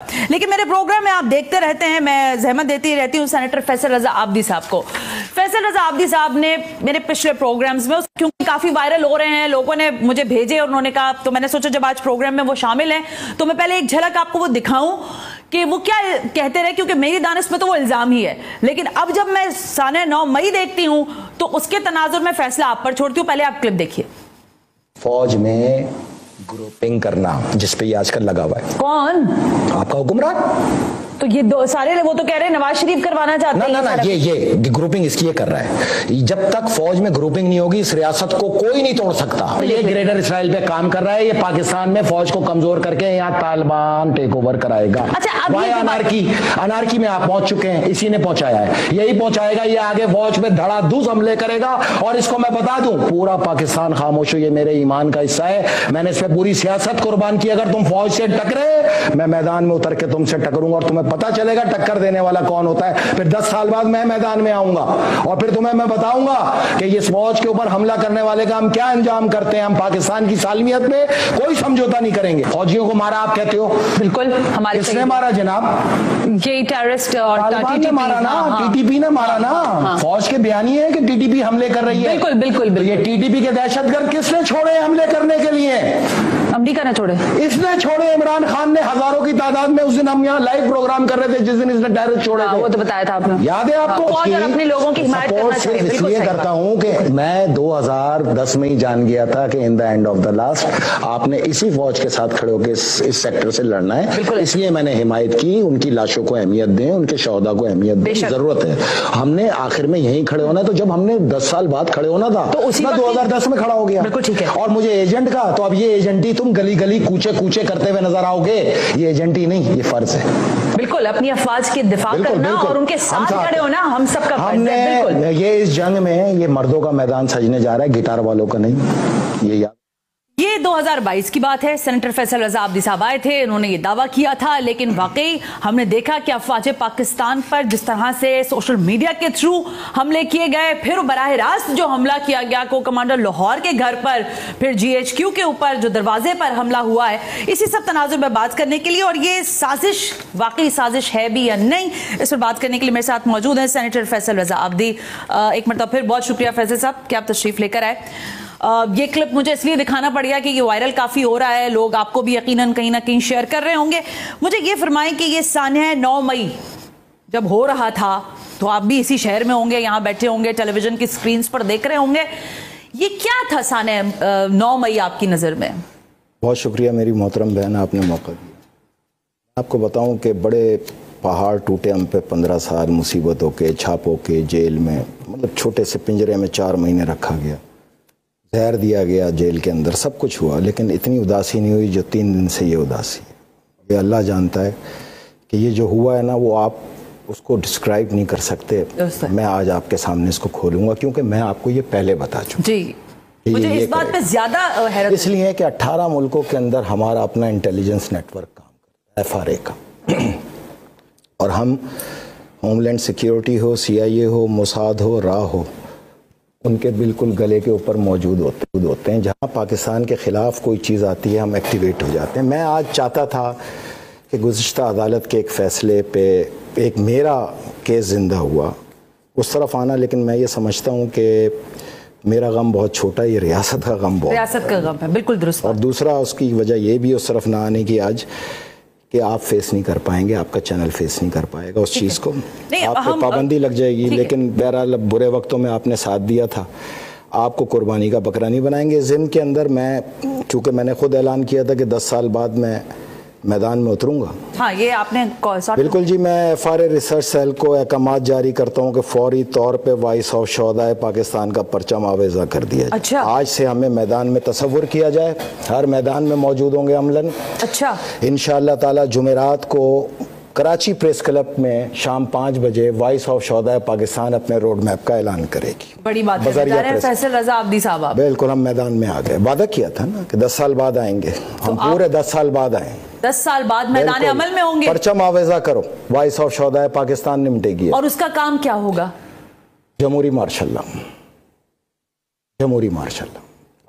لیکن میرے پروگرام میں آپ دیکھتے رہتے ہیں, میں زحمت دیتی رہتی ہوں سینیٹر فیصل رضا عابدی صاحب کو. فیصل رضا عابدی صاحب نے میرے پچھلے پروگرامز میں, کیونکہ کافی وائرل ہو رہے ہیں, لوگوں نے مجھے بھیجے اور انہوں نے کہا, تو میں نے سوچا جب آج پروگرام میں وہ شامل ہیں تو میں پہلے ایک جھلک آپ کو وہ دکھاؤں کہ وہ کیا کہتے رہے, کیونکہ میری دانش میں تو وہ الزام ہی ہے. لیکن اب جب میں سانحہ 9 مئی دیکھتی ہوں تو اس کے تناظر میں فیصلہ آپ پر چھوڑتی ہوں. پہلے آپ کلپ دیکھیے. فوج میں گروپنگ کرنا جس پہ یہ آج کل لگا ہوا ہے. کون؟ آپ کا حکمران. تو یہ دو سارے وہ تو کہہ رہے ہیں نواز شریف کروانا چاہتے ہیں. نا یہ گروپنگ اس لیے کر رہا ہے, جب تک فوج میں گروپنگ نہیں ہوگی اس ریاست کو کوئی نہیں توڑ سکتا. یہ گریٹر اسرائیل پہ کام کر رہا ہے, یہ پاکستان میں فوج کو کمزور کر کے یہاں طالبان ٹیک اوور کرائے گا. انارکی میں آپ پہنچ چکے ہیں, اسی نے پہنچایا ہے, یہی پہنچائے گا. یہ آگے فوج پہ دھڑا دھوس حملے کرے گا. اور اس کو میں بتا دوں, پورا پاکستان خاموش ہو, یہ میرے ایمان کا حصہ ہے. میں نے اس پہ پوری سیاست قربان کی. اگر تم فوج سے ٹکرے, میں میدان میں اتر کے تم سے ٹکروں گا اور تمہیں پتا چلے گا ٹکر دینے والا کون ہوتا ہے. پھر 10 سال بعد میں میدان میں آؤں گا اور پھر تمہیں میں بتاؤں گا کہ اس فوج کے اوپر حملہ کرنے والے کا ہم کیا انجام کرتے ہیں. ہم پاکستان کی سالمیت میں کوئی سمجھوتا نہیں کریں گے. فوجیوں کو مارا آپ کہتے ہو, بالکل. ہمارے کس نے مارا جناب؟ یہ ٹیررسٹ اور طالبان نے مارا نا, ٹی ٹی پی نے مارا نا. فوج کے بیانی ہے کہ ٹی ٹی پی حملے کر رہی ہے. بالکل. یہ ٹی ٹی پی کے دہشت گرد کس نے چھوڑے حملے کرنے کے لیے؟ امریکہ نے چھوڑے. اس نے چھوڑے. عمران خان نے ہزاروں کی تعداد میں, اس دن ہم یہاں لائیو پروگرام کر رہے تھے جس دن اس نے ٹیررسٹ چھوڑے تھے. وہ تو بتایا تھا آپ نے, یاد ہے آپ کو. فوج اور اپنے لوگوں کی حمایت کرنا چاہیے. اس لیے کرتا ہوں کہ میں 2010 میں ہی جان گیا تھا کہ in the end of the last آپ نے اسی فوج کے ساتھ کھڑے ہو کے اس سیکٹر سے لڑنا ہے. اس لیے میں نے حمایت کی. ان کی لاشوں کو اہمیت دیں, ان کے شہداء کو اہمیت دیں, ضرورت ہے. ہم نے آخر میں یہیں کھڑے ہونا ہے. تو جب ہم نے 10 سال بعد کھڑے ہونا تھا تو میں 2010 میں کھڑا ہو گیا. بالکل ٹھیک ہے. اور مجھے ایجنٹ کا, تو اب یہ ایجنٹی تم گلی گلی کوچے کوچے کرتے ہوئے نظر آؤ گے. یہ ایجنٹی نہیں, یہ فرض ہے. بالکل اپنی افواج کی دفاع کرنا اور ان کے ساتھ کھڑے ہونا ہم سب کا فرض ہے. بالکل. یہ اس جنگ میں یہ مردوں کا میدان سجنے جا رہا ہے, گٹار والوں کا نہیں. یہ 2022 کی بات ہے. سینیٹر فیصل رضا عابدی صاحب آئے تھے, انہوں نے یہ دعویٰ کیا تھا, لیکن واقعی ہم نے دیکھا کہ افواج پاکستان پر جس طرح سے سوشل میڈیا کے تھرو حملے کیے گئے, پھر براہ راست جو حملہ کیا گیا کو کمانڈر لاہور کے گھر پر, پھر GHQ کے اوپر جو دروازے پر حملہ ہوا ہے, اسی سب تناظر میں بات کرنے کے لیے, اور یہ سازش واقعی سازش ہے بھی یا نہیں, اس پر بات کرنے کے لیے میرے ساتھ موجود ہیں سینیٹر فیصل رضا عابدی. ایک مرتبہ پھر بہت شکریہ فیصل صاحب کہ آپ تشریف لے کر آئے. یہ کلپ مجھے اس لیے دکھانا پڑ گیا کہ یہ وائرل کافی ہو رہا ہے, لوگ آپ کو بھی یقیناً کہیں نہ کہیں شیئر کر رہے ہوں گے. مجھے یہ فرمائیں کہ یہ سانحہ 9 مئی جب ہو رہا تھا تو آپ بھی اسی شہر میں ہوں گے, یہاں بیٹھے ہوں گے, ٹیلی ویژن کی سکرینز پر دیکھ رہے ہوں گے. یہ کیا تھا سانحہ 9 مئی آپ کی نظر میں؟ بہت شکریہ میری محترم بہن, آپ نے موقع دیا. آپ کو بتاؤں کہ بڑے پہاڑ ٹوٹے ہم پہ, 15 سال مصیبتوں کے, چھاپوں کے, جیل میں, مطلب چھوٹے سے پنجرے میں 4 مہینے رکھا گیا, زہر دیا گیا جیل کے اندر, سب کچھ ہوا, لیکن اتنی اداسی نہیں ہوئی جو 3 دن سے یہ اداسی ہے. یہ اللہ جانتا ہے کہ یہ جو ہوا ہے نا, وہ آپ اس کو ڈسکرائب نہیں کر سکتے. میں آج آپ کے سامنے اس کو کھولوں گا کیونکہ میں آپ کو یہ پہلے بتا چکا. جی, مجھے اس بات پہ زیادہ حیرت اس لیے کہ 18 ملکوں کے اندر ہمارا اپنا انٹیلیجنس نیٹ ورک کام کرتا ہے, FRA کا, اور ہم ہوم لینڈ سیکیورٹی ہو, CIA ہو, موساد ہو, را ہو, ان کے بالکل گلے کے اوپر موجود ہوتے ہیں. جہاں پاکستان کے خلاف کوئی چیز آتی ہے ہم ایکٹیویٹ ہو جاتے ہیں. میں آج چاہتا تھا کہ گزشتہ عدالت کے ایک فیصلے پہ ایک میرا کیس زندہ ہوا, اس طرف آنا, لیکن میں یہ سمجھتا ہوں کہ میرا غم بہت چھوٹا ہے, یہ ریاست کا غم بہت, ریاست کا غم ہے. بالکل درست. اور دوسرا اس کی وجہ یہ بھی اس طرف نہ آنے کی آج کہ آپ فیس نہیں کر پائیں گے, آپ کا چینل فیس نہیں کر پائے گا اس چیز کو, آپ پہ پابندی لگ جائے گی. لیکن بہرحال برے وقتوں میں آپ نے ساتھ دیا تھا, آپ کو قربانی کا بکرا نہیں بنائیں گے. ضمن کے اندر میں, چونکہ میں نے خود اعلان کیا تھا کہ 10 سال بعد میں میدان میں اتروں گا. ہاں, یہ آپ نے بالکل جی. میں FRA ریسرچ سیل کو احکامات جاری کرتا ہوں کہ فوری طور پہ وائس آف شہدائے پاکستان کا پرچم آویزہ کر دیا جائے. اچھا. آج سے ہمیں میدان میں تصور کیا جائے, ہر میدان میں موجود ہوں گے عملاً. اچھا. انشاءاللہ تعالی جمعرات کو کراچی پریس کلب میں شام 5 بجے وائس آف شہدائے پاکستان اپنے روڈ میپ کا اعلان کرے گی. بڑی بات ہے فیصل رضا عابدی صاحب. بالکل, ہم میدان میں آ گئے. وعدہ کیا تھا نا کہ 10 سال بعد آئیں گے, ہم پورے 10 سال بعد آئیں. 10 سال بعد میدان عمل میں ہوں گے. پرچم آویزہ کرو, وائس آف شہدائے پاکستان نمٹے گی. اور اس کا کام کیا ہوگا؟ جمہوری مارشل لا, جمہوری مارشل لا.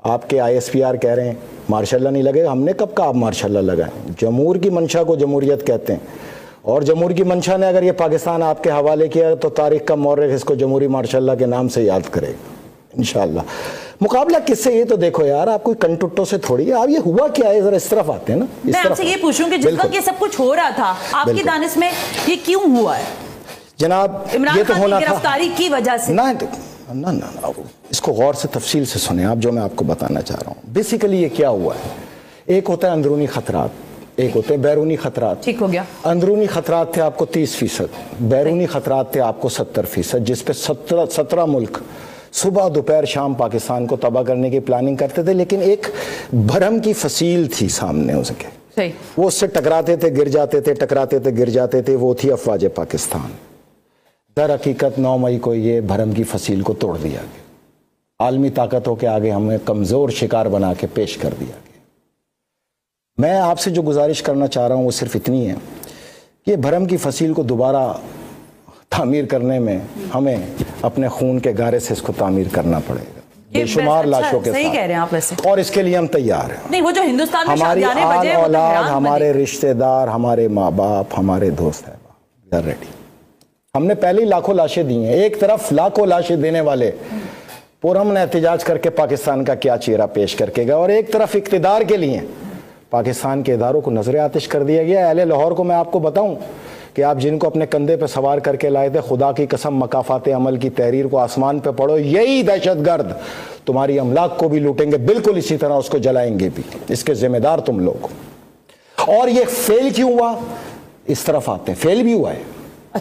آپ کے ISPR کہہ رہے ہیں ماشاء اللہ نہیں لگے گا. ہم نے کب کہا آپ ماشاء اللہ لگائیں؟ جمہور کی منشا کو جمہوریت کہتے ہیں, اور جمہور کی منشا نے اگر یہ پاکستان آپ کے حوالے کیا تو تاریخ کا مورخ اس کو جمہوری ماشاء اللہ کے نام سے یاد کرے گا انشاءاللہ. مقابلہ کس سے؟ یہ تو دیکھو یار, آپ کوئی کنٹوٹوں سے تھوڑی ہے. آپ یہ ہوا کیا ہے, ذرا اس طرف آتے ہیں نا. میں آپ سے یہ پوچھوں کہ جس وقت یہ سب کچھ ہو رہا تھا آپ کی دانش میں یہ کیوں ہوا ہے جناب؟ عمران خان کی گرفتاری کی وجہ سے؟ نہ اس کو غور سے تفصیل سے سنیں آپ, جو میں آپ کو بتانا چاہ رہا ہوں. بیسیکلی یہ کیا ہوا ہے, ایک ہوتا ہے اندرونی خطرات, ایک ہوتے ہیں بیرونی خطرات. ٹھیک ہو گیا. اندرونی خطرات تھے آپ کو 30%, بیرونی خطرات تھے آپ کو 70%, جس پہ 17 ملک صبح دوپہر شام پاکستان کو تباہ کرنے کی پلاننگ کرتے تھے. لیکن ایک بھرم کی فصیل تھی سامنے اس کے, وہ اس سے ٹکراتے تھے گر جاتے تھے, ٹکراتے تھے گر جاتے تھے, وہ تھی افواج پاکستان. در حقیقت 9 مئی کو یہ بھرم کی فصیل کو توڑ دیا گیا, عالمی طاقتوں کے آگے ہمیں کمزور شکار بنا کے پیش کر دیا گیا. میں آپ سے جو گزارش کرنا چاہ رہا ہوں وہ صرف اتنی ہے کہ بھرم کی فصیل کو دوبارہ تعمیر کرنے میں ہمیں اپنے خون کے گارے سے اس کو تعمیر کرنا پڑے گا, بے شمار لاشوں کے صحیح کہہ رہے ہیں آپ ویسے, اور اس کے لیے ہم تیار ہیں. نہیں وہ جو ہندوستان میں ہماری شادیانے بجے وہ اولاد, ہمارے رشتہ دار, ہمارے ماں باپ, ہمارے دوست ہیں, we are ready. ہم نے پہلے ہی لاکھوں لاشیں دی ہیں. ایک طرف لاکھوں لاشیں دینے والے پرامن احتجاج کر کے پاکستان کا کیا چہرہ پیش کر کے گئے, اور ایک طرف اقتدار کے لیے پاکستان کے اداروں کو نظر آتش کر دیا گیا. اہل لاہور کو میں آپ کو بتاؤں کہ آپ جن کو اپنے کندھے پہ سوار کر کے لائے تھے, خدا کی قسم مکافات عمل کی تحریر کو آسمان پہ پڑھو, یہی دہشت گرد تمہاری املاک کو بھی لوٹیں گے, بالکل اسی طرح اس کو جلائیں گے بھی. اس کے ذمہ دار تم لوگ. اور یہ فیل کیوں ہوا؟ اس طرف آتے ہیں, فیل بھی ہوا ہے,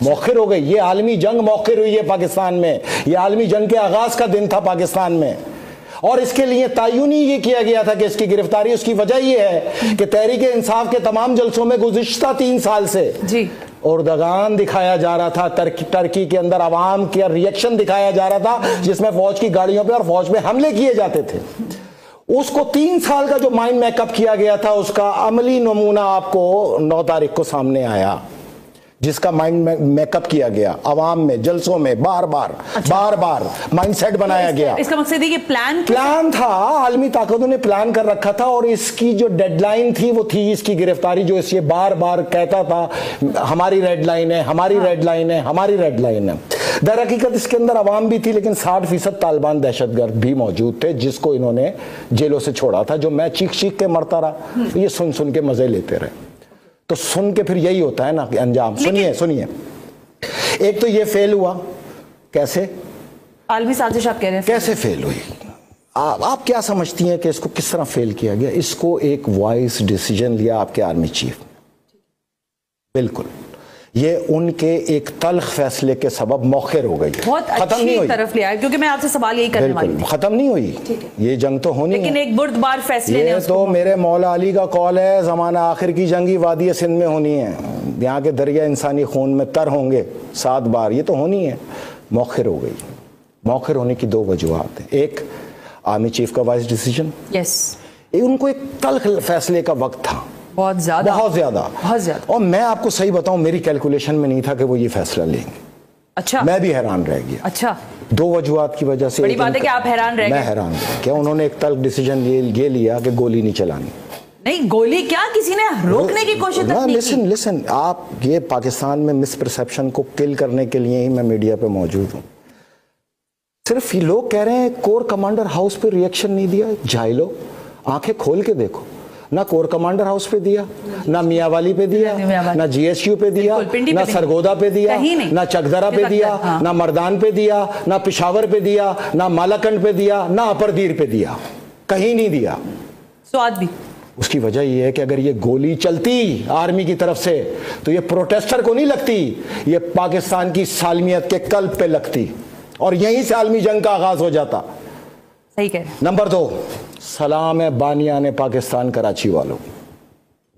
مؤخر ہو گئی. یہ عالمی جنگ مؤخر ہوئی ہے پاکستان میں. یہ عالمی جنگ کے آغاز کا دن تھا پاکستان میں, اور اس کے لیے تعین ہی یہ کیا گیا تھا کہ اس کی گرفتاری. اس کی وجہ یہ ہے کہ تحریک انصاف کے تمام جلسوں میں گزشتہ 3 سال سے اردگان دکھایا جا رہا تھا, ترکی کے اندر عوام کا ریئیکشن دکھایا جا رہا تھا, جس میں فوج کی گاڑیوں پہ اور فوج پہ حملے کیے جاتے تھے. اس کو 3 سال کا جو مائنڈ میک اپ کیا گیا تھا, اس کا عملی نمونہ آپ کو 9 تاریخ کو سامنے آیا, جس کا مائنڈ میک اپ کیا گیا عوام میں, جلسوں میں, بار بار مائنڈ سیٹ بنایا گیا. اس کا مقصد ہے کہ پلان تھا, عالمی طاقتوں نے پلان کر رکھا تھا, اور اس کی جو ڈیڈ لائن تھی وہ تھی اس کی گرفتاری, جو اس یہ بار بار کہتا تھا ہماری ریڈ لائن ہے, ہماری ریڈ لائن ہے, ہماری ریڈ لائن ہے. در حقیقت اس کے اندر عوام بھی تھی, لیکن 60% طالبان دہشت گرد بھی موجود تھے, جس کو انہوں نے جیلوں سے چھوڑا تھا. جو میں چیخ کے مرتا رہا, یہ سن کے مزے لیتے رہے. تو سن کے پھر یہی ہوتا ہے نا کہ انجام. سنیے, ایک تو یہ فیل ہوا. کیسے عالمی سازش آپ کہہ رہے ہیں کیسے فیل ہوئی؟ آپ کیا سمجھتی ہیں کہ اس کو کس طرح فیل کیا گیا؟ اس کو ایک وائس ڈیسیجن لیا آپ کے آرمی چیف نے. بالکل, یہ ان کے ایک تلخ فیصلے کے سبب مؤخر ہو گئی. بہت اچھی طرف لیا ہے, کیونکہ میں آپ سے سوال یہی کرنے والی تھی. ختم نہیں ہوئی یہ جنگ, تو ہونی ہے, لیکن ایک بردبار فیصلے نے. یہ تو میرے مولا علی کا قول ہے, زمانہ آخر کی جنگی وادی سندھ میں ہونی ہے, یہاں کے دریا انسانی خون میں تر ہوں گے 7 بار. یہ تو ہونی ہے, مؤخر ہو گئی. مؤخر ہونے کی 2 وجوہات ہیں. ایک آرمی چیف کا وائس ڈیسیجن, ان کو ایک تلخ فیصلے کا وقت تھا, بہت زیادہ. اور میں آپ کو صحیح بتاؤں, میری کیلکولیشن میں نہیں تھا کہ وہ یہ فیصلہ لیں گے. اچھا, میں بھی حیران رہ گیا. اچھا, 2 وجوہات کی وجہ سے. بڑی بات ہے کہ آپ حیران رہ گئے. میں حیران رہ گیا. انہوں نے ایک تلخ ڈیسیجن یہ لیا کہ گولی نہیں چلانی. نہیں, گولی کیا, کسی نے روکنے کی کوشش نہیں کی. لسن, آپ یہ پاکستان میں مس پرسیپشن کو کل کرنے کے لیے ہی میں میڈیا پہ موجود ہوں. صرف یہ لوگ کہہ رہے ہیں کور کمانڈر ہاؤس پہ ریئیکشن نہیں دیا. جائلو, آنکھیں کھول کے دیکھو, نہ کور کمانڈر ہاؤس پہ دیا, نہ میاں والی پہ دیا, نہ GSU پہ دیا, نہ سرگودا پہ دیا, نہ چکدرا پہ دیا, نہ مردان پہ دیا, نہ پشاور پہ دیا, نہ مالاکنڈ پہ دیا, نہ اپر دیر پہ دیا. کہیں نہیں دیا. سواد بھی. اس کی وجہ یہ ہے کہ اگر یہ گولی چلتی آرمی کی طرف سے تو یہ پروٹیسٹر کو نہیں لگتی, یہ پاکستان کی سالمیت کے قلب پہ لگتی, اور یہیں سے عالمی جنگ کا آغاز ہو جاتا. صحیح کہہ رہے ہیں. نمبر 2, سلام ہے بانیان پاکستان کراچی والوں,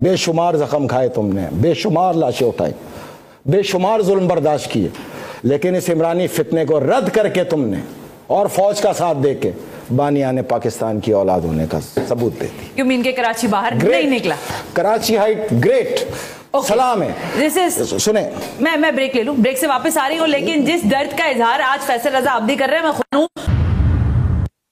بے شمار زخم کھائے تم نے, بے شمار لاشیں اٹھائی, بے شمار ظلم برداشت کیے, لیکن اس عمرانی فتنے کو رد کر کے تم نے, اور فوج کا ساتھ دے کے, بانیان پاکستان کی اولاد ہونے کا ثبوت دے دی. یو مین کہ کراچی باہر نہیں نکلا؟ کراچی ہائٹ گریٹ, سلام ہے. سنیں, میں بریک لے لوں, بریک سے واپس آ رہی ہوں, لیکن جس درد کا اظہار آج فیصل رضا عابدی کر رہے ہیں, میں خود ہوں